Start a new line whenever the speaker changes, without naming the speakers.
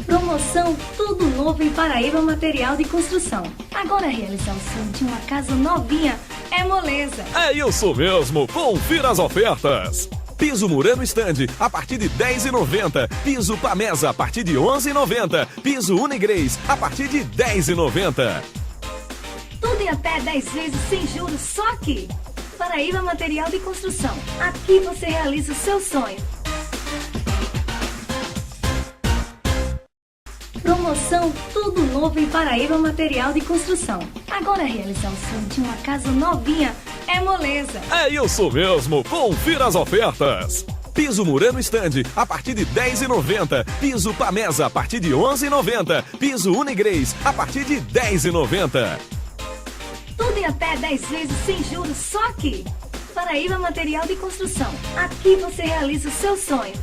Promoção Tudo Novo em Paraíba Material de Construção. Agora realizar o sonho de uma casa novinha é moleza.
É isso mesmo, confira as ofertas. Piso Murano Stand a partir de R$10,90. Piso Pamesa a partir de R$11,90. Piso Unigrace a partir de R$10,90.
Tudo em até 10 vezes sem juros só aqui. Paraíba Material de Construção. Aqui você realiza o seu sonho. Promoção Tudo Novo em Paraíba Material de Construção. Agora realizar o sonho de uma casa novinha é moleza.
É isso mesmo, confira as ofertas. Piso Murano Stand a partir de R$10,90. Piso Pamesa a partir de R$11,90. Piso Unigrace a partir de R$10,90.
Tudo em até 10 vezes sem juros só aqui. Paraíba Material de Construção. Aqui você realiza o seu sonho.